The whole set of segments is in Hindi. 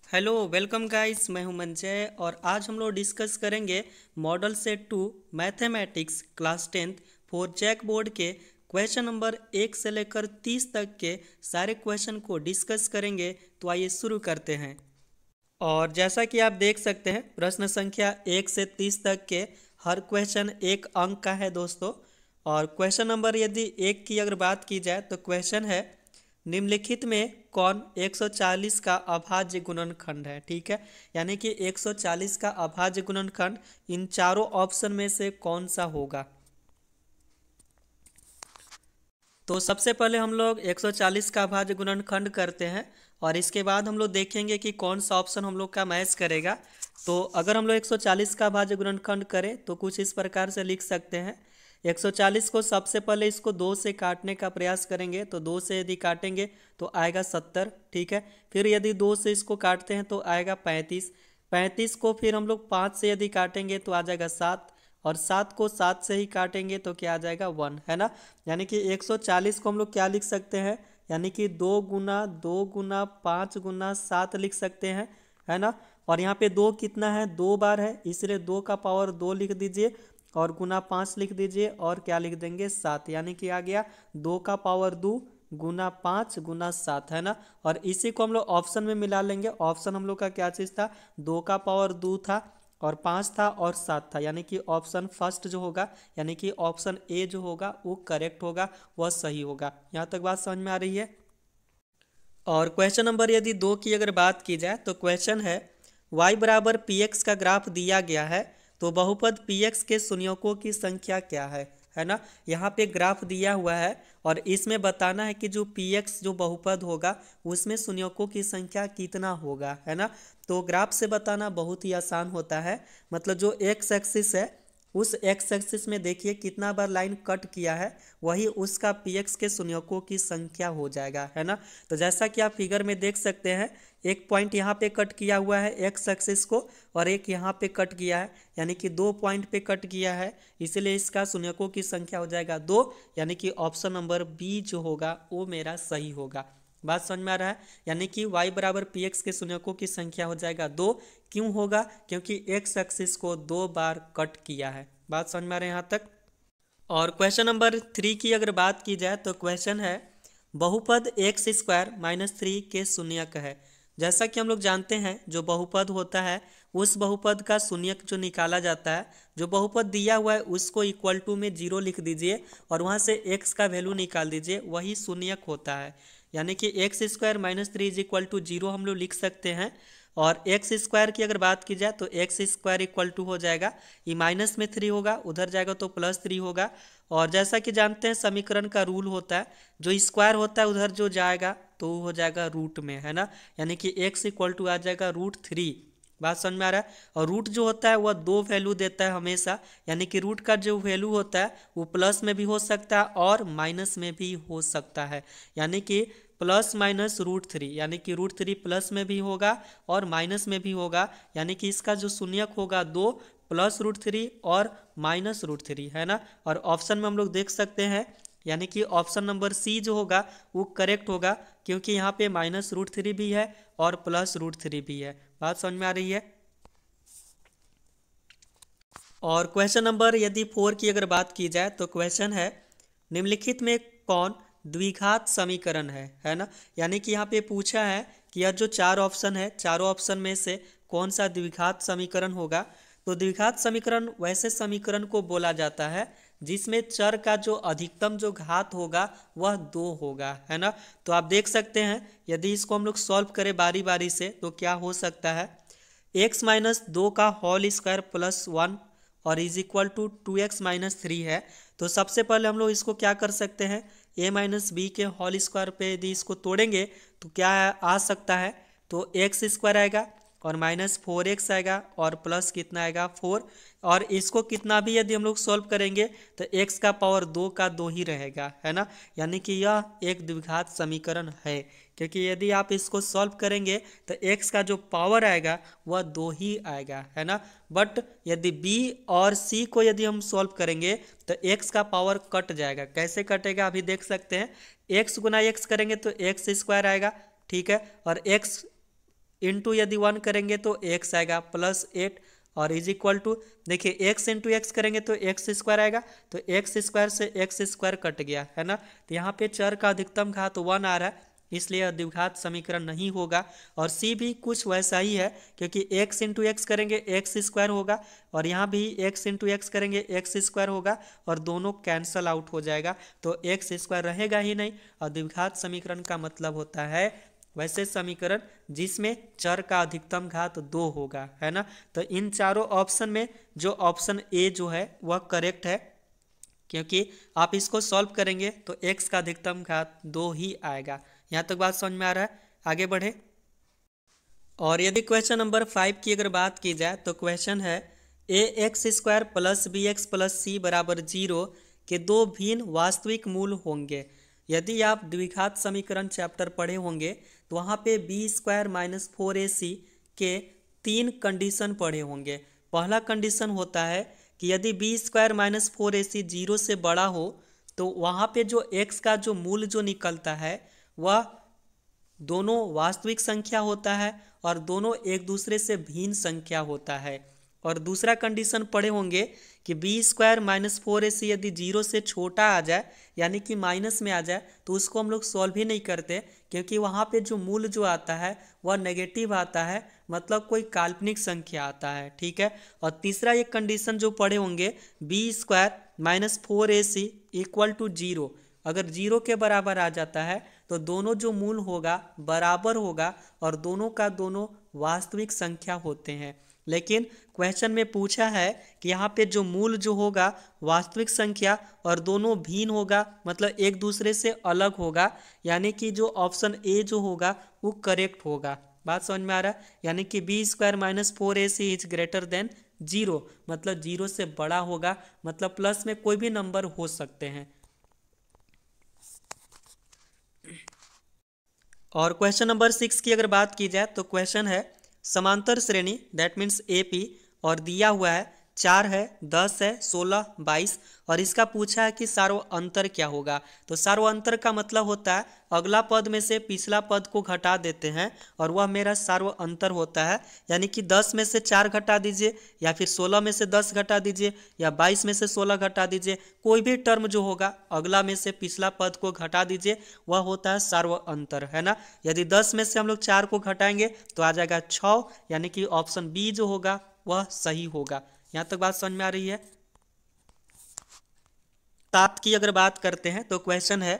हेलो वेलकम गाइस, मैं हूं मंजय और आज हम लोग डिस्कस करेंगे model set 2 mathematics class 10th for JAC board के क्वेश्चन नंबर 1 से लेकर 30 तक के सारे क्वेश्चन को डिस्कस करेंगे। तो आइए शुरू करते हैं। और जैसा कि आप देख सकते हैं, प्रश्न संख्या 1 से 30 तक के हर क्वेश्चन एक अंक का है दोस्तों। और क्वेश्चन नंबर यदि 1 की अगर बात की जाए तो क्वेश्चन है, निम्नलिखित में कौन 140 का अभाज्य गुणनखंड है। ठीक है, यानी कि 140 का अभाज्य गुणनखंड इन चारों ऑप्शन में से कौन सा होगा। तो सबसे पहले हम लोग 140 का अभाज्य गुणनखंड करते हैं और इसके बाद हम लोग देखेंगे कि कौन सा ऑप्शन हम लोग का मैच करेगा। तो अगर हम लोग 140 का अभाज्य गुणनखंड करें तो कुछ इस प्रकार से लिख सकते हैं। 140 को सबसे पहले इसको 2 से काटने का प्रयास करेंगे, तो 2 से यदि काटेंगे तो आएगा 70। ठीक है, फिर यदि 2 से इसको काटते हैं तो आएगा 35। 35 को फिर हम लोग 5 से यदि काटेंगे तो आ जाएगा 7, और 7 को 7 से ही काटेंगे तो क्या आ जाएगा 1, है ना। यानी कि 140 को हम लोग क्या लिख सकते हैं, यानी कि 2 गुना 5 गुना 7 लिख सकते हैं, है ना। और यहाँ पे 2 कितना है, 2 बार है, इसलिए 2 का पावर 2 लिख दीजिए और गुना 5 लिख दीजिए और क्या लिख देंगे 7, यानी कि आ गया 2 का पावर 2 गुना 5 गुना 7, है ना। और इसी को हम लोग ऑप्शन में मिला लेंगे। ऑप्शन हम लोग का क्या चीज़ था, 2 का पावर 2 था और 5 था और 7 था, यानी कि ऑप्शन फर्स्ट जो होगा, यानी कि ऑप्शन ए जो होगा वो करेक्ट होगा, वह सही होगा। यहाँ तक बात समझ में आ रही है। और क्वेश्चन नंबर यदि 2 की अगर बात की जाए तो क्वेश्चन है, y बराबर पी एक्स का ग्राफ दिया गया है, तो बहुपद पी एक्स के शून्यकों की संख्या क्या है ना। यहाँ पे ग्राफ दिया हुआ है और इसमें बताना है कि जो पी एक्स जो बहुपद होगा उसमें शून्यकों की संख्या कितना होगा, है ना। तो ग्राफ से बताना बहुत ही आसान होता है। मतलब जो एक्स एक्सिस है उस एक्स एक्सिस में देखिए कितना बार लाइन कट किया है, वही उसका पी एक्स के शून्यकों की संख्या हो जाएगा, है ना। तो जैसा कि आप फिगर में देख सकते हैं, एक पॉइंट यहाँ पे कट किया हुआ है एक्स एक्सिस को और एक यहाँ पे कट किया है, यानी कि 2 पॉइंट पे कट किया है, इसलिए इसका शून्यकों की संख्या हो जाएगा 2, यानी कि ऑप्शन नंबर बी जो होगा वो मेरा सही होगा। बात समझ में आ रहा है। यानी कि y बराबर पी एक्स के शून्यकों की संख्या हो जाएगा 2। क्यों होगा, क्योंकि एक्स एक्सिस को 2 बार कट किया है। बात समझ में आ रहा है यहाँ तक। और क्वेश्चन नंबर 3 की अगर बात की जाए तो क्वेश्चन है, बहुपद एक्स स्क्वायर माइनस 3 के शून्यक है। जैसा कि हम लोग जानते हैं, जो बहुपद होता है उस बहुपद का शून्यक जो निकाला जाता है, जो बहुपद दिया हुआ है उसको इक्वल टू में 0 लिख दीजिए और वहाँ से x का वैल्यू निकाल दीजिए, वही शून्यक होता है। यानी कि X square minus 3 is equal to 0 हम लोग लिख सकते हैं। और एक्स स्क्वायर की अगर बात की जाए तो एक्स स्क्वायर इक्वल टू हो जाएगा, ये माइनस में 3 होगा, उधर जाएगा तो प्लस 3 होगा। और जैसा कि जानते हैं समीकरण का रूल होता है, जो स्क्वायर होता है उधर जो जाएगा तो वो हो जाएगा रूट में, है ना। यानी कि एक्स इक्वल टू आ जाएगा √3। बात समझ में आ रहा है। और रूट जो होता है वह 2 वैल्यू देता है हमेशा, यानी कि रूट का जो वैल्यू होता है वो प्लस में भी हो सकता है और माइनस में भी हो सकता है। यानी कि प्लस माइनस √3, यानी कि √3 प्लस में भी होगा और माइनस में भी होगा, यानी कि इसका जो शून्यक होगा 2 प्लस √3 और माइनस √3, है ना। और ऑप्शन में हम लोग देख सकते हैं, यानी कि ऑप्शन नंबर सी जो होगा वो करेक्ट होगा, क्योंकि यहाँ पे माइनस √3 भी है और प्लस √3 भी है। बात समझ में आ रही है। और क्वेश्चन नंबर यदि 4 की अगर बात की जाए तो क्वेश्चन है, निम्नलिखित में कौन द्विघात समीकरण है ना। यानी कि यहाँ पे पूछा है कि यह जो 4 ऑप्शन है, चारों ऑप्शन में से कौन सा द्विघात समीकरण होगा। तो द्विघात समीकरण वैसे समीकरण को बोला जाता है जिसमें चर का जो अधिकतम जो घात होगा वह 2 होगा, है ना। तो आप देख सकते हैं, यदि इसको हम लोग सॉल्व करें बारी बारी से तो क्या हो सकता है, x माइनस 2 का होल स्क्वायर प्लस 1 और इज इक्वल टू 2x-3 है। तो सबसे पहले हम लोग इसको क्या कर सकते हैं, a माइनस बी के होल स्क्वायर पे यदि इसको तोड़ेंगे तो क्या आ सकता है, तो एक्स स्क्वायर आएगा और माइनस 4x आएगा और प्लस कितना आएगा 4। और इसको कितना भी यदि हम लोग सॉल्व करेंगे तो x का पावर 2 का 2 ही रहेगा, है ना। यानी कि यह एक द्विघात समीकरण है, क्योंकि यदि आप इसको सॉल्व करेंगे तो x का जो पावर आएगा वह 2 ही आएगा, है ना। बट यदि b और c को यदि हम सॉल्व करेंगे तो x का पावर कट जाएगा। कैसे कटेगा अभी देख सकते हैं, x गुना x करेंगे तो x स्क्वायर आएगा, ठीक है। और x इंटू यदि 1 करेंगे तो x आएगा +8 और इज इक्वल टू देखिए x इंटू एक्स करेंगे तो एक्स स्क्वायर आएगा, तो एक्स स्क्वायर से एक्स स्क्वायर कट गया है ना। तो यहाँ पे चर का अधिकतम घात 1 आ रहा है, इसलिए द्विघात समीकरण नहीं होगा। और सी भी कुछ वैसा ही है, क्योंकि x इंटू एक्स करेंगे एक्स स्क्वायर होगा और यहाँ भी x इंटू एक्स करेंगे एक्स स्क्वायर होगा और दोनों कैंसल आउट हो जाएगा, तो एक्स स्क्वायर रहेगा ही नहीं। और द्विघात समीकरण का मतलब होता है वैसे समीकरण जिसमें चर का अधिकतम घात 2 होगा, है ना। तो इन चारों ऑप्शन में जो ऑप्शन ए जो है वह करेक्ट है, क्योंकि आप इसको सॉल्व करेंगे तो x का अधिकतम घात 2 ही आएगा। यहाँ तक बात समझ में आ रहा है, आगे बढ़े। और यदि क्वेश्चन नंबर 5 की अगर बात की जाए तो क्वेश्चन है ax² + bx + c बराबर 0 के दो भिन्न वास्तविक मूल होंगे। यदि आप द्विघात समीकरण चैप्टर पढ़े होंगे तो वहाँ पे b² - 4ac के 3 कंडीशन पढ़े होंगे। पहला कंडीशन होता है कि यदि b² - 4ac 0 से बड़ा हो तो वहाँ पे जो x का जो मूल जो निकलता है वह दोनों वास्तविक संख्या होता है और दोनों एक दूसरे से भिन्न संख्या होता है। और दूसरा कंडीशन पढ़े होंगे कि b² - 4ac यदि 0 से छोटा आ जाए यानी कि माइनस में आ जाए तो उसको हम लोग सॉल्व ही नहीं करते, क्योंकि वहाँ पे जो मूल जो आता है वह नेगेटिव आता है, मतलब कोई काल्पनिक संख्या आता है, ठीक है। और तीसरा एक कंडीशन जो पढ़े होंगे b² - 4ac = 0, अगर 0 के बराबर आ जाता है तो दोनों जो मूल होगा बराबर होगा और दोनों का दोनों वास्तविक संख्या होते हैं। लेकिन क्वेश्चन में पूछा है कि यहाँ पे जो मूल जो होगा वास्तविक संख्या और दोनों भिन्न होगा, मतलब एक दूसरे से अलग होगा, यानी कि जो ऑप्शन ए जो होगा वो करेक्ट होगा। बात समझ में आ रहा है, यानी कि b² - 4ac is greater than 0, मतलब 0 से बड़ा होगा, मतलब प्लस में कोई भी नंबर हो सकते हैं। और क्वेश्चन नंबर 6 की अगर बात की जाए तो क्वेश्चन है समांतर श्रेणी दैट मीन्स एपी और दिया हुआ है 4 है, 10 है, 16, 22 और इसका पूछा है कि सार्व अंतर क्या होगा। तो सार्व अंतर का मतलब होता है अगला पद में से पिछला पद को घटा देते हैं और वह मेरा सार्व अंतर होता है, यानी कि 10 में से 4 घटा दीजिए या फिर 16 में से 10 घटा दीजिए या 22 में से 16 घटा दीजिए, कोई भी टर्म जो होगा अगला में से पिछला पद को घटा दीजिए, वह होता है सार्व अंतर, है ना। यदि 10 में से हम लोग 4 को घटाएंगे तो आ जाएगा 6, यानी कि ऑप्शन बी जो होगा वह सही होगा। यहाँ तक बात समझ में आ रही है। 7 की अगर बात करते हैं तो क्वेश्चन है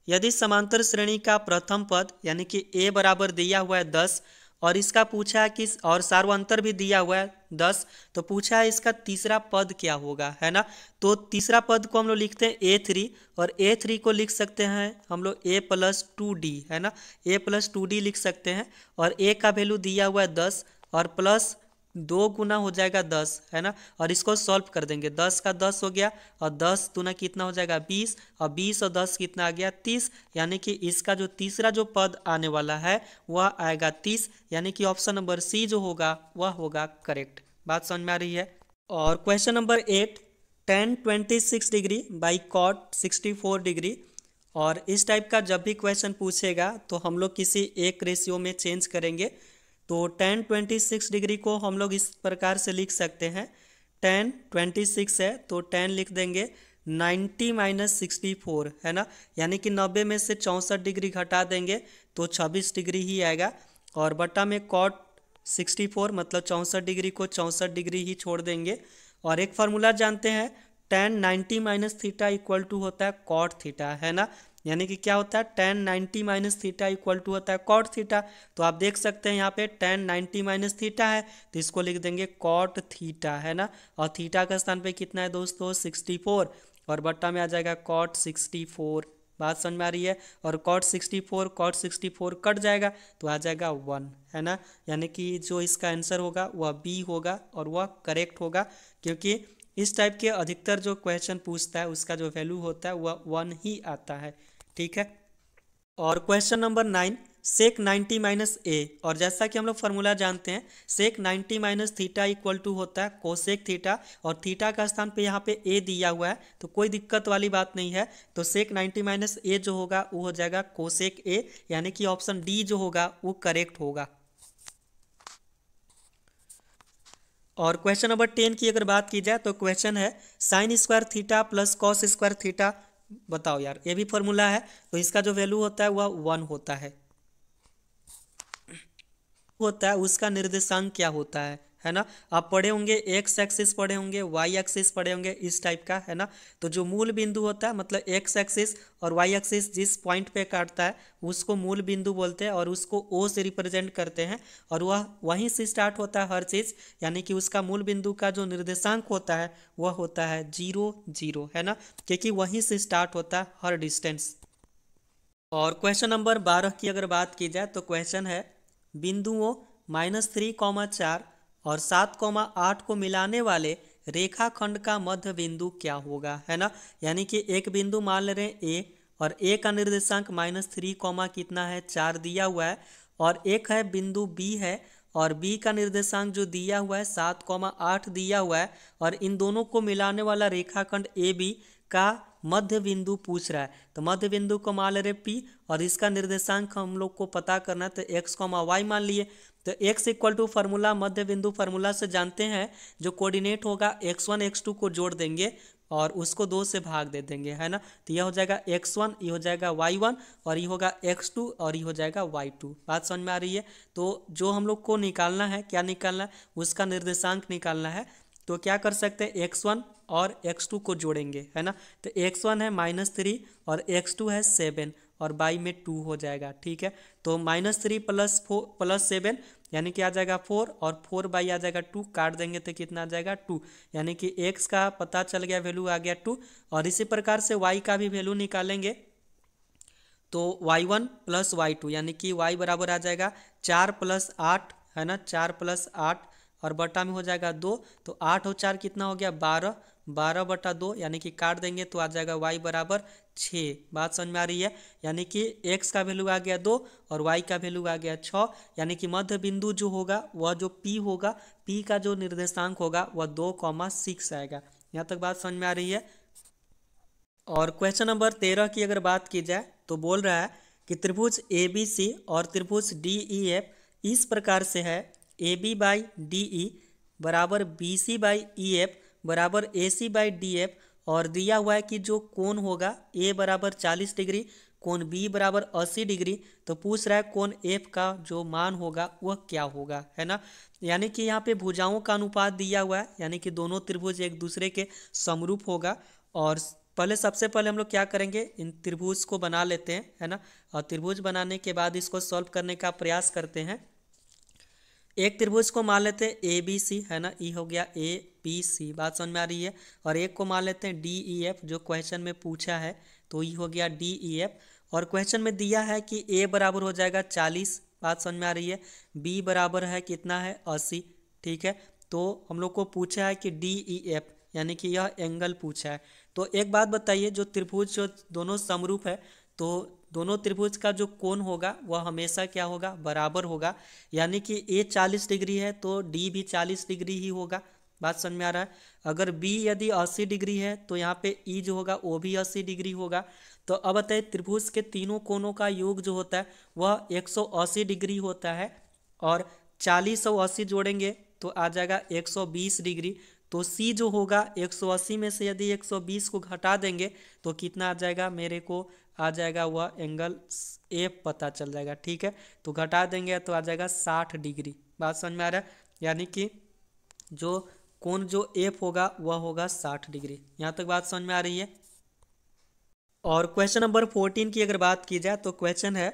यदि समांतर श्रेणी का प्रथम पद यानी कि a बराबर दिया हुआ है 10 और इसका पूछा है कि और सार्वंतर भी दिया हुआ है 10, तो पूछा है इसका तीसरा पद क्या होगा, है ना। तो तीसरा पद को हम लोग लिखते हैं a3 और a3 को लिख सकते हैं हम लोग a + 2d, है ना, a + 2d लिख सकते हैं। और a का वैल्यू दिया हुआ है 10 और प्लस 2 गुना हो जाएगा 10, है ना। और इसको सॉल्व कर देंगे, 10 का 10 हो गया और 10 दूना कितना हो जाएगा 20 और 20 और 10 कितना आ गया 30, यानी कि इसका जो तीसरा जो पद आने वाला है वह आएगा 30, यानी कि ऑप्शन नंबर सी जो होगा वह होगा करेक्ट। बात समझ में आ रही है। और question number 8 tan 26 degree by cot 64 degree, और इस टाइप का जब भी क्वेश्चन पूछेगा तो हम लोग किसी एक रेशियो में चेंज करेंगे। तो tan 26 डिग्री को हम लोग इस प्रकार से लिख सकते हैं, tan 26 है तो tan लिख देंगे 90 - 64, है ना, यानी कि 90 में से 64 डिग्री घटा देंगे तो 26 डिग्री ही आएगा। और बटा में cot 64 मतलब 64 डिग्री को 64 डिग्री ही छोड़ देंगे। और एक फार्मूला जानते हैं tan 90 - थीटा इक्वल टू होता है cot थीटा, है ना, यानी कि क्या होता है tan 90 - थीटा इक्वल टू होता है cot थीटा। तो आप देख सकते हैं यहाँ पे tan 90 - थीटा है तो इसको लिख देंगे cot थीटा, है ना। और थीटा का स्थान पे कितना है दोस्तों 64 और बट्टा में आ जाएगा cot 64। बात समझ में आ रही है। और cot 64 कट जाएगा तो आ जाएगा 1, है ना, यानी कि जो इसका आंसर होगा वह बी होगा और वह करेक्ट होगा, क्योंकि इस टाइप के अधिकतर जो क्वेश्चन पूछता है उसका जो वैल्यू होता है वह 1 ही आता है, ठीक है। और क्वेश्चन नंबर 9 sec 90 - a, और जैसा कि हम लोग फार्मूला जानते हैं sec 90 - थीटा इक्वल टू होता है कोसेक थीटा, और थीटा का स्थान पे यहाँ पे a दिया हुआ है तो कोई दिक्कत वाली बात नहीं है। तो sec 90 - a जो होगा वो हो जाएगा कोसेक a, यानी कि ऑप्शन डी जो होगा वो करेक्ट होगा। और क्वेश्चन नंबर 10 की अगर बात की जाए तो क्वेश्चन है sine square theta plus cos square theta. बताओ यार, ये भी फॉर्मूला है तो इसका जो वैल्यू होता है वह 1 होता है उसका निर्देशांक क्या होता है ना। आप पढ़े होंगे एक्स एक्सिस पढ़े होंगे, वाई एक्सिस पढ़े होंगे, इस टाइप का है ना। तो जो मूल बिंदु होता है मतलब एक्स एक्सिस और वाई एक्सिस जिस पॉइंट पे काटता है उसको मूल बिंदु बोलते हैं और उसको ओ से रिप्रेजेंट करते हैं और वह वहीं से स्टार्ट होता है हर चीज़, यानी कि उसका मूल बिंदु का जो निर्देशांक होता है वह होता है 0 0 है ना, क्योंकि वहीं से स्टार्ट होता है हर डिस्टेंस। और क्वेश्चन नंबर 12 की अगर बात की जाए तो क्वेश्चन है बिंदुओं -3, 4 और 7, 8 को मिलाने वाले रेखाखंड का मध्य बिंदु क्या होगा, है ना। यानी कि एक बिंदु मान ले रहे हैं ए और ए का निर्देशांक -3, कितना है 4 दिया हुआ है, और एक है बिंदु बी है और बी का निर्देशांक जो दिया हुआ है 7, 8 दिया हुआ है, और इन दोनों को मिलाने वाला रेखाखंड ए बी का मध्य बिंदु पूछ रहा है। तो मध्य बिंदु को मान ले रहे पी और इसका निर्देशांक हम लोग को पता करना है तो एक्स वाई मान लिए। तो x इक्वल टू फार्मूला मध्य बिंदु फार्मूला से जानते हैं, जो कोऑर्डिनेट होगा x1 x2 को जोड़ देंगे और उसको 2 से भाग दे देंगे, है ना। तो यह हो जाएगा x1, ये हो जाएगा y1 और ये होगा x2 और ये हो जाएगा y2। बात समझ में आ रही है। तो जो हम लोग को निकालना है, क्या निकालना है, उसका निर्देशांक निकालना है। तो क्या कर सकते हैं, x1 और x2 को जोड़ेंगे, है ना। तो x1 है -3 और x2 है 7 और बाई में 2 हो जाएगा, ठीक है। तो -3 + 7 यानी कि आ जाएगा 4 और 4 बाई आ जाएगा 2, काट देंगे तो कितना आ जाएगा 2, यानी कि x का पता चल गया, वैल्यू आ गया 2। और इसी प्रकार से y का भी वैल्यू निकालेंगे तो y1 + y2 यानी कि y बराबर आ जाएगा 4 + 8, है ना, 4 + 8 और बटा में हो जाएगा 2, तो 8 और 4 कितना हो गया 12, 12/2 यानी कि काट देंगे तो आ जाएगा y बराबर 6। बात समझ में आ रही है। यानी कि x का वैल्यू आ गया 2 और y का वैल्यू आ गया 6, यानी कि मध्य बिंदु जो होगा वह जो p होगा, p का जो निर्देशांक होगा वह 2,6 आएगा। यहाँ तक बात समझ में आ रही है। और क्वेश्चन नंबर 13 की अगर बात की जाए तो बोल रहा है कि त्रिभुज ए बी सी और त्रिभुज डी ई एफ इस प्रकार से है, A B by D E बराबर B C by E F बराबर A C by D F, और दिया हुआ है कि जो कोण होगा ए बराबर 40 डिग्री, कोण बी बराबर 80 डिग्री। तो पूछ रहा है कोण एफ का जो मान होगा वह क्या होगा, है ना। यानी कि यहाँ पे भुजाओं का अनुपात दिया हुआ है, यानी कि दोनों त्रिभुज एक दूसरे के समरूप होगा। और सबसे पहले हम लोग क्या करेंगे, इन त्रिभुज को बना लेते हैं, है ना। और त्रिभुज बनाने के बाद इसको सॉल्व करने का प्रयास करते हैं। एक त्रिभुज को मान लेते हैं ए बी सी, है ना, ई हो गया ए बी सी, बात समझ में आ रही है। और एक को मान लेते हैं डी ई एफ, जो क्वेश्चन में पूछा है, तो ई हो गया डी ई एफ। और क्वेश्चन में दिया है कि ए बराबर हो जाएगा 40, बात समझ में आ रही है। बी बराबर है कितना है 80, ठीक है। तो हम लोग को पूछा है कि डी ई एफ यानी कि यह एंगल पूछा है। तो एक बात बताइए, जो त्रिभुज जो दोनों समरूप है तो दोनों त्रिभुज का जो कोण होगा वह हमेशा क्या होगा, बराबर होगा। यानी कि ए 40 डिग्री है तो डी भी 40 डिग्री ही होगा। बात समझ में आ रहा है। अगर बी यदि 80 डिग्री है तो यहाँ पे ई जो होगा वो भी 80 डिग्री होगा। तो अब बताइए त्रिभुज के तीनों कोणों का योग जो होता है वह 180 डिग्री होता है, और 40 और 80 जोड़ेंगे तो आ जाएगा 120 डिग्री। तो सी जो होगा 180 में से यदि 120 को घटा देंगे तो कितना आ जाएगा, मेरे को आ जाएगा वह एंगल एफ पता चल जाएगा, ठीक है। तो घटा देंगे तो आ जाएगा 60 डिग्री। बात समझ में आ रहा है। यानी कि जो कोण जो एफ होगा वह होगा 60 डिग्री। यहाँ तक बात समझ में आ रही है। और क्वेश्चन नंबर 14 की अगर बात की जाए तो क्वेश्चन है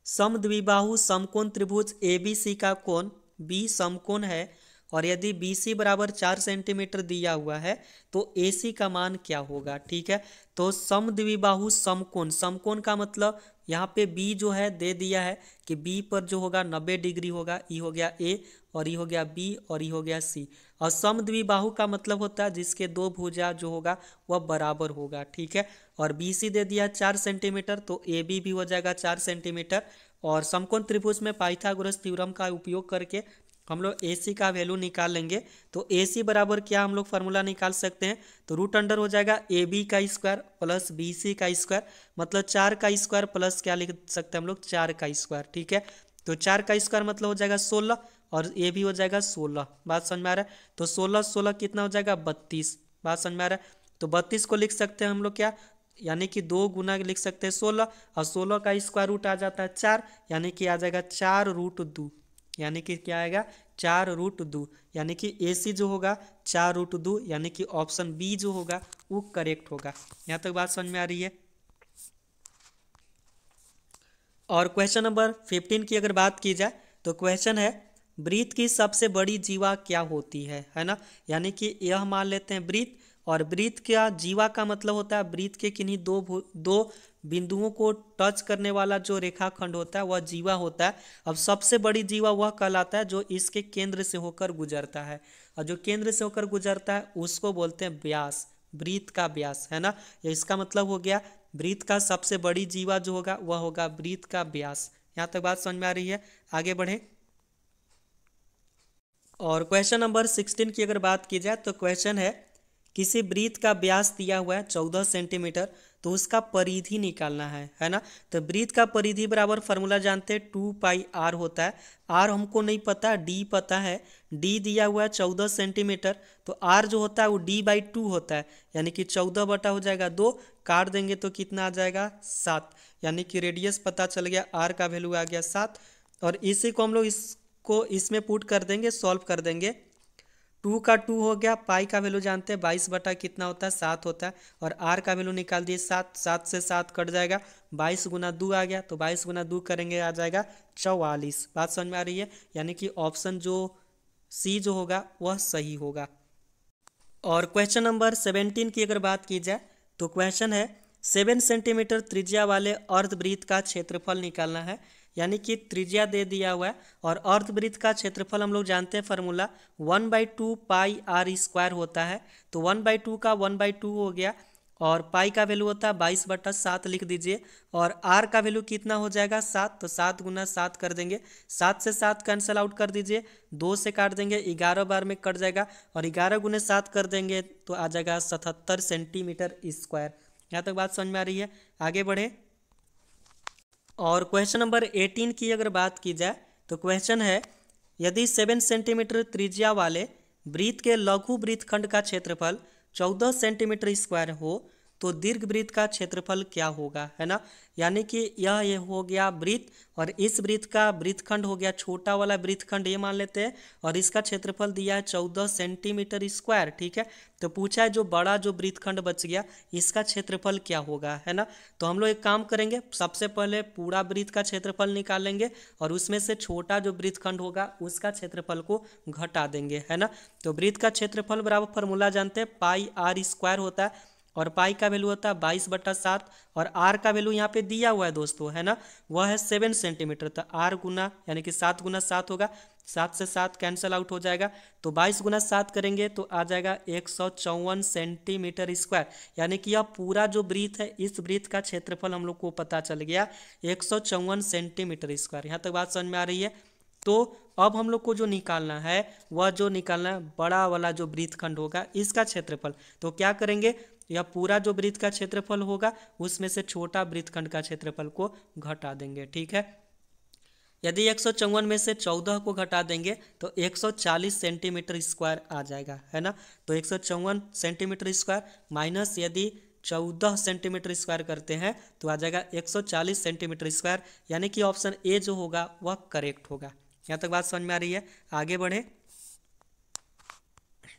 समद्विबाहु समकोण त्रिभुज ए बी सी का कोण बी समकोण है, और यदि बी सी बराबर 4 सेंटीमीटर दिया हुआ है तो ए सी का मान क्या होगा, ठीक है। तो समद्विबाहु समकोण, समकोण का मतलब यहाँ पे बी जो है दे दिया है कि बी पर जो होगा 90 डिग्री होगा, ई हो गया ए और ई हो गया बी और ई हो गया सी। और समद्विबाहु का मतलब होता है जिसके दो भुजा जो होगा वह बराबर होगा, ठीक है। और बी सी दे दिया 4 सेंटीमीटर तो ए बी भी हो जाएगा 4 सेंटीमीटर। और समकोण त्रिभुज में पाइथागोरस थ्योरम का उपयोग करके हम लोग ए सी का वैल्यू निकाल लेंगे। तो ए सी बराबर क्या हम लोग फार्मूला निकाल सकते हैं, तो रूट अंडर हो जाएगा ए बी का स्क्वायर प्लस बी सी का स्क्वायर, मतलब 4 का स्क्वायर प्लस क्या लिख सकते हैं हम लोग 4 का स्क्वायर, ठीक है। तो 4 का स्क्वायर मतलब हो जाएगा 16 और ये भी हो जाएगा 16। बात समझ में आ रहा है? तो 16 16 कितना हो जाएगा 32। बात समझ में आ रहा है? तो 32 को लिख सकते हैं हम लोग क्या, यानी कि 2 गुना लिख सकते हैं 16, और 16 का स्क्वायर रूट आ जाता है 4, यानी कि आ जाएगा 4√2, यानी कि क्या आएगा 4√2, यानी कि AC जो होगा 4√2, यानी कि ऑप्शन बी जो होगा वो करेक्ट होगा। यहाँ तक बात समझ में आ रही है? और क्वेश्चन नंबर 15 की अगर बात की जाए तो क्वेश्चन है ब्रीथ की सबसे बड़ी जीवा क्या होती है ना। यानी कि यह मान लेते हैं ब्रीथ, और ब्रीथ का जीवा का मतलब होता है ब्रीथ के किन्हीं दो बिंदुओं को टच करने वाला जो रेखाखंड होता है वह जीवा होता है। अब सबसे बड़ी जीवा वह कहलाता है जो इसके केंद्र से होकर गुजरता है, और जो केंद्र से होकर गुजरता है उसको बोलते हैं व्यास, ब्रीथ का व्यास, है ना। ये इसका मतलब हो गया ब्रीथ का सबसे बड़ी जीवा जो होगा वह होगा ब्रीथ का व्यास। यहाँ तक बात समझ में आ रही है? आगे बढ़े। और क्वेश्चन नंबर 16 की अगर बात की जाए तो क्वेश्चन है किसी वृत्त का व्यास दिया हुआ है 14 सेंटीमीटर, तो उसका परिधि निकालना है ना। तो वृत्त का परिधि बराबर फार्मूला जानते हैं 2πr होता है। r हमको नहीं पता, d पता है। d दिया हुआ है 14 सेंटीमीटर, तो r जो होता है वो d/2 होता है, यानी कि 14 बटा हो जाएगा 2, काट देंगे तो कितना आ जाएगा 7, यानी कि रेडियस पता चल गया, r का वैल्यू आ गया 7। और इसी को हम लोग इसको इसमें पुट कर देंगे, सॉल्व कर देंगे। 2 का 2 हो गया, पाई का वैल्यू जानते हैं 22 बटा कितना होता है 7 होता है, और आर का वैल्यू निकाल दिए 7, 7 से 7 कट जाएगा, 22 गुना 2 आ गया, तो 22 गुना 2 करेंगे आ जाएगा 44। बात समझ में आ रही है? यानी कि ऑप्शन जो सी जो होगा वह सही होगा। और क्वेश्चन नंबर 17 की अगर बात की जाए तो क्वेश्चन है 7 सेंटीमीटर त्रिज्या वाले अर्धवृत्त का क्षेत्रफल निकालना है, यानी कि त्रिज्या दे दिया हुआ है, और अर्धवृत्त का क्षेत्रफल हम लोग जानते हैं फार्मूला 1/2πr² होता है। तो 1/2 का 1/2 हो गया, और पाई का वैल्यू होता है 22/7 लिख दीजिए, और आर का वैल्यू कितना हो जाएगा 7, तो 7 गुना 7 कर देंगे, 7 से 7 कैंसिल आउट कर दीजिए, 2 से काट देंगे, 11 बार में कट जाएगा, और 11 गुने 7 कर देंगे तो आ जाएगा 77 सेंटीमीटर स्क्वायर। यहाँ तक बात समझ में आ रही है? आगे बढ़े। और क्वेश्चन नंबर 18 की अगर बात की जाए तो क्वेश्चन है यदि 7 सेंटीमीटर त्रिज्या वाले वृत्त के लघु वृत्तखंड का क्षेत्रफल 14 सेंटीमीटर स्क्वायर हो तो दीर्घ वृत्त का क्षेत्रफल क्या होगा, है ना। यानी कि यह हो गया वृत्त, और इस वृत्त का वृत्तखंड हो गया छोटा वाला वृत्तखंड ये मान लेते हैं, और इसका क्षेत्रफल दिया है 14 सेंटीमीटर स्क्वायर, ठीक है। तो पूछा है जो बड़ा जो वृत्तखंड बच गया इसका क्षेत्रफल क्या होगा, है ना। तो हम लोग एक काम करेंगे, सबसे पहले पूरा वृत्त का क्षेत्रफल निकालेंगे, और उसमें से छोटा जो वृत्तखंड होगा उसका क्षेत्रफल को घटा देंगे, है ना। तो वृत्त का क्षेत्रफल बराबर फार्मूला जानते हैं πr² होता है, और पाई का वैल्यू होता है 22/7, और आर का वैल्यू यहाँ पे दिया हुआ है दोस्तों, है ना, वह है 7 सेंटीमीटर। तो आर गुना यानी कि 7 गुना 7 होगा, 7 से 7 कैंसिल आउट हो जाएगा, तो 22 गुना 7 करेंगे तो आ जाएगा 154 सेंटीमीटर स्क्वायर। यानी कि यह पूरा जो वृत्त है इस वृत्त का क्षेत्रफल हम लोग को पता चल गया 154 सेंटीमीटर स्क्वायर। यहाँ तक बात समझ में आ रही है? तो अब हम लोग को जो निकालना है वह जो निकालना है बड़ा वाला जो वृत्तखंड होगा इसका क्षेत्रफल। तो क्या करेंगे, या पूरा जो वृत्त का क्षेत्रफल होगा उसमें से छोटा वृत्तखंड का क्षेत्रफल को घटा देंगे, ठीक है। यदि 154 में से 14 को घटा देंगे तो 140 सेंटीमीटर स्क्वायर आ जाएगा, है ना। तो 154 सेंटीमीटर स्क्वायर माइनस यदि 14 सेंटीमीटर स्क्वायर करते हैं तो आ जाएगा 140 सेंटीमीटर स्क्वायर, यानी कि ऑप्शन ए जो होगा वह करेक्ट होगा। यहाँ तक बात समझ में आ रही है? आगे बढ़े।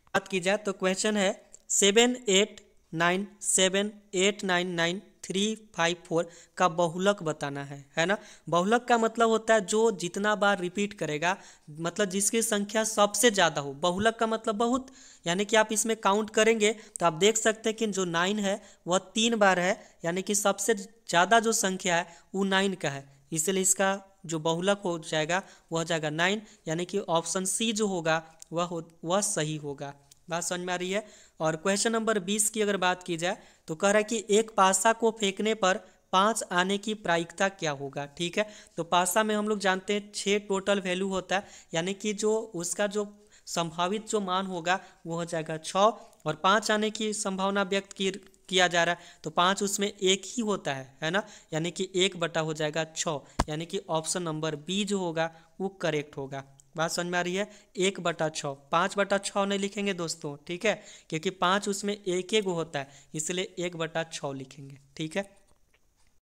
बात की जाए तो क्वेश्चन है 7897899 का बहुलक बताना है ना। बहुलक का मतलब होता है जो जितना बार रिपीट करेगा, मतलब जिसकी संख्या सबसे ज़्यादा हो। बहुलक का मतलब बहुत, यानी कि आप इसमें काउंट करेंगे तो आप देख सकते हैं कि जो 9 है वह 3 बार है, यानी कि सबसे ज़्यादा जो संख्या है वो 9 का है, इसलिए इसका जो बहुलक हो जाएगा वह हो जाएगा 9, यानी कि ऑप्शन सी जो होगा वह सही होगा। बात समझ में आ रही है? और क्वेश्चन नंबर 20 की अगर बात की जाए तो कह रहा है कि एक पासा को फेंकने पर 5 आने की प्रायिकता क्या होगा, ठीक है। तो पासा में हम लोग जानते हैं 6 टोटल वैल्यू होता है, यानी कि जो उसका जो संभावित जो मान होगा वो हो जाएगा 6, और 5 आने की संभावना व्यक्त किया जा रहा है, तो 5 उसमें एक ही होता है ना, यानी कि 1 बटा हो जाएगा 6, यानी कि ऑप्शन नंबर बी जो होगा वो करेक्ट होगा। बात समझ में आ रही है। 1/6, 5/6 नहीं लिखेंगे दोस्तों, ठीक है, क्योंकि 5 उसमें एक एक होता है, इसलिए 1/6 लिखेंगे, ठीक है।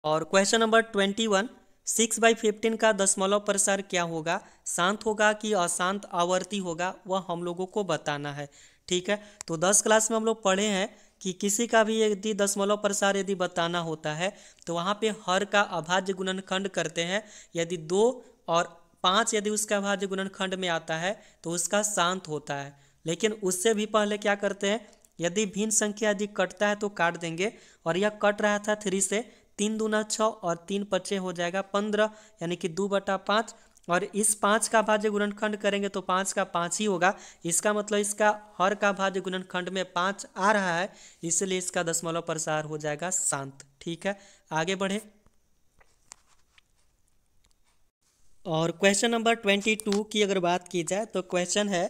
और क्वेश्चन नंबर 21, 6/15 का दशमलव प्रसार क्या होगा, शांत होगा कि अशांत आवर्ती होगा, वह हम लोगों को बताना है, ठीक है। तो 10 क्लास में हम लोग पढ़े हैं कि किसी का भी यदि दशमलव प्रसार यदि बताना होता है तो वहाँ पे हर का अभाज्य गुणनखंड करते हैं, यदि 2 और 5 यदि उसका अभाज्य गुणनखंड में आता है तो उसका शांत होता है। लेकिन उससे भी पहले क्या करते हैं, यदि भिन्न संख्या यदि कटता है तो काट देंगे, और यह कट रहा था 3 से, 3 दूना 6 और 3 पच्चे हो जाएगा 15, यानी कि 2/5, और इस 5 का भाज्य गुणनखंड करेंगे तो 5 का 5 ही होगा। इसका मतलब इसका हर का भाज्य गुणनखंड में 5 आ रहा है, इसलिए इसका दशमलव प्रसार हो जाएगा शांत, ठीक है। आगे बढ़े। और क्वेश्चन नंबर 22 की अगर बात की जाए तो क्वेश्चन है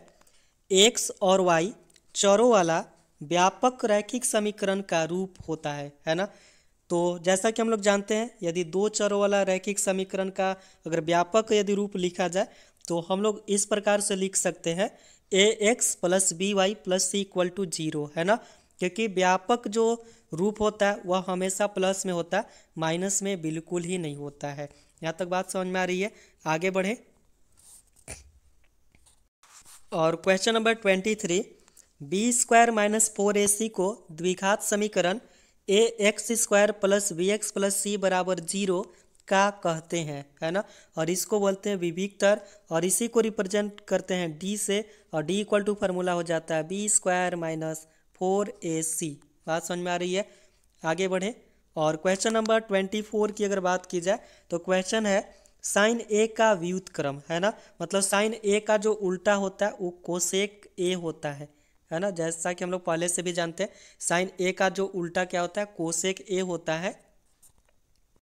एक्स और वाई चरों वाला व्यापक रैखिक समीकरण का रूप होता है ना। तो जैसा कि हम लोग जानते हैं, यदि दो चरों वाला रैखिक समीकरण का अगर व्यापक यदि रूप लिखा जाए तो हम लोग इस प्रकार से लिख सकते हैं ax + by + c = 0, है ना, क्योंकि व्यापक जो रूप होता है वह हमेशा प्लस में होता है, माइनस में बिल्कुल ही नहीं होता है। यहाँ तक बात समझ में आ रही है। आगे बढ़े। और क्वेश्चन नंबर 23, b² - 4ac को द्विघात समीकरण ax² + bx + c = 0 का कहते हैं, है ना, और इसको बोलते हैं विविक्तर, और इसी को रिप्रेजेंट करते हैं d से, और d = फार्मूला हो जाता है b² - 4ac। बात समझ में आ रही है। आगे बढ़े। और क्वेश्चन नंबर 24 की अगर बात की जाए तो क्वेश्चन है साइन ए का व्युत्क्रम, है ना, मतलब साइन ए का जो उल्टा होता है वो कोसेक ए होता है ना, जैसा कि हम लोग पहले से भी जानते हैं साइन ए का जो उल्टा क्या होता है, कोसेक ए होता है।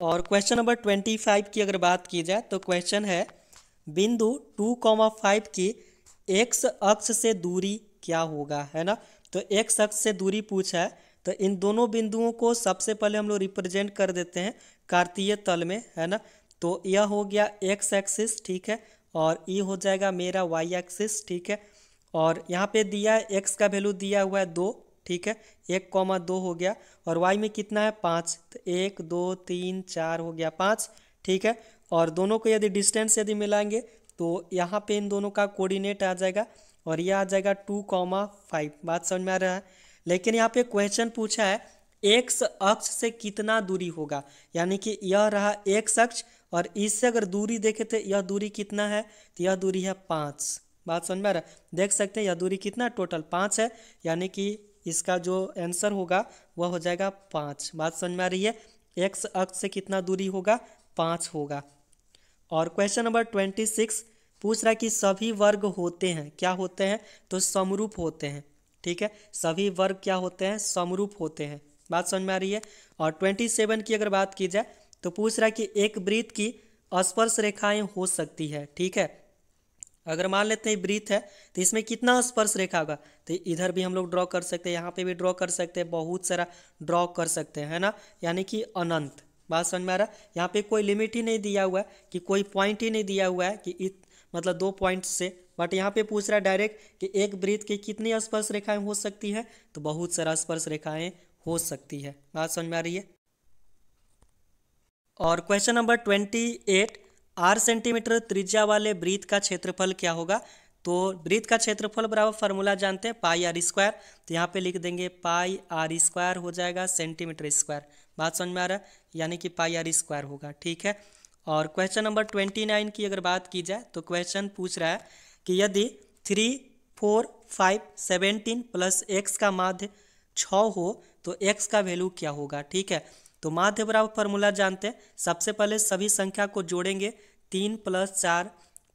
और क्वेश्चन नंबर 25 की अगर बात की जाए तो क्वेश्चन है बिंदु 2,5 की एक्स अक्ष से दूरी क्या होगा, है ना। तो एक्स अक्ष से दूरी पूछा है, तो इन दोनों बिंदुओं को सबसे पहले हम लोग रिप्रेजेंट कर देते हैं कार्तीय तल में, है ना। तो यह हो गया एक्स एक्सिस, ठीक है, और ये हो जाएगा मेरा वाई एक्सिस, ठीक है। और यहाँ पे दिया है एक्स का वैल्यू दिया हुआ है 2, ठीक है, 1,2 हो गया, और वाई में कितना है 5, तो 1 2 3 4 हो गया 5, ठीक है। और दोनों को यदि डिस्टेंस यदि मिलाएंगे तो यहाँ पे इन दोनों का कोऑर्डिनेट आ जाएगा, और यह आ जाएगा 2,5। बात समझ में आ रहा है। लेकिन यहाँ पे क्वेश्चन पूछा है एक्स अक्ष से कितना दूरी होगा, यानी कि यह रहा एक्स अक्ष, और इससे अगर दूरी देखे तो यह दूरी कितना है, तो यह दूरी है 5। बात समझ में आ रहा है। देख सकते हैं यह दूरी कितना टोटल 5 है, यानी कि इसका जो आंसर होगा वह हो जाएगा 5। बात समझ में आ रही है। एक्स अक्ष से कितना दूरी होगा, 5 होगा। और क्वेश्चन नंबर 26 पूछ रहा है कि सभी वर्ग होते हैं, क्या होते हैं, तो समरूप होते हैं, ठीक है, सभी वर्ग क्या होते हैं, समरूप होते हैं। बात समझ में आ रही है। और 27 की अगर बात की जाए तो पूछ रहा है कि एक वृत्त की स्पर्श रेखाएं हो सकती है, ठीक है। अगर मान लेते हैं वृत्त है तो इसमें कितना स्पर्श रेखा होगा, तो इधर भी हम लोग ड्रॉ कर सकते हैं, यहाँ पे भी ड्रॉ कर सकते हैं, बहुत सारा ड्रॉ कर सकते हैं, है ना, यानी कि अनंत। बात समझ में आ रहा है। यहाँ पे कोई लिमिट ही नहीं दिया हुआ है, कि कोई पॉइंट ही नहीं दिया हुआ है कि मतलब 2 पॉइंट से, बट यहाँ पे पूछ रहा है डायरेक्ट कि एक वृत्त की कितनी स्पर्श रेखाएं हो सकती है, तो बहुत सारा स्पर्श रेखाएं हो सकती है। बात समझ में आ रही है। और क्वेश्चन नंबर 28, 8 सेंटीमीटर त्रिज्या वाले वृत्त का क्षेत्रफल क्या होगा। तो वृत्त का क्षेत्रफल बराबर फार्मूला जानते हैं πr², तो यहाँ पे लिख देंगे πr² हो जाएगा सेंटीमीटर स्क्वायर। बात समझ में आ रहा है, यानी कि πr² होगा, ठीक है। और क्वेश्चन नंबर 29 की अगर बात की जाए तो क्वेश्चन पूछ रहा है कि यदि 3 4 5 17 + x का माध्य 6 हो तो x का वैल्यू क्या होगा, ठीक है। तो माध्य बराबर फार्मूला जानते हैं, सबसे पहले सभी संख्या को जोड़ेंगे, 3 + 4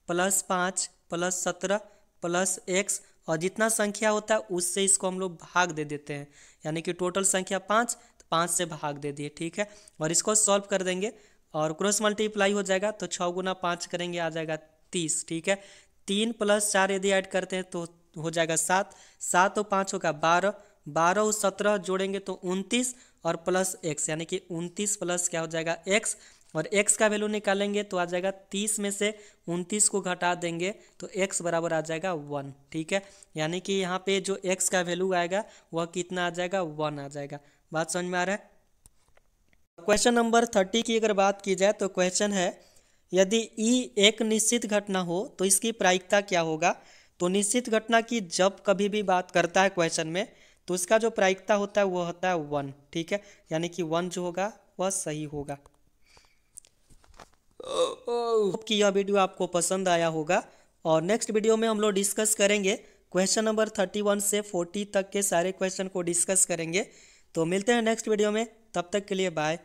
+ 5 + 17 + x, और जितना संख्या होता है उससे इसको हम लोग भाग दे देते हैं, यानी कि टोटल संख्या 5, तो 5 से भाग दे दिए, ठीक है। और इसको सॉल्व कर देंगे और क्रॉस मल्टीप्लाई हो जाएगा, तो 6 × 5 करेंगे आ जाएगा 30, ठीक है। 3 + 4 यदि ऐड करते हैं तो हो जाएगा 7, 7 और 5 होगा 12, 12 और 17 जोड़ेंगे तो 29, और प्लस x, यानी कि 29 प्लस क्या हो जाएगा x, और x का वैल्यू निकालेंगे तो आ जाएगा 30 में से 29 को घटा देंगे तो x बराबर आ जाएगा 1। ठीक है, यानी कि यहाँ पे जो x का वैल्यू आएगा वह कितना आ जाएगा, 1 आ जाएगा। बात समझ में आ रहा है। क्वेश्चन नंबर 30 की अगर बात की जाए तो क्वेश्चन है, यदि ई एक निश्चित घटना हो तो इसकी प्रायिकता क्या होगा। तो निश्चित घटना की जब कभी भी बात करता है क्वेश्चन में तो इसका जो प्रायिकता होता है वो होता है 1। ठीक है, यानी कि 1 जो होगा वह सही होगा। होप कि यह वीडियो आपको पसंद आया होगा और नेक्स्ट वीडियो में हम लोग डिस्कस करेंगे क्वेश्चन नंबर 31 से 40 तक के सारे क्वेश्चन को डिस्कस करेंगे। तो मिलते हैं नेक्स्ट वीडियो में, तब तक के लिए बाय।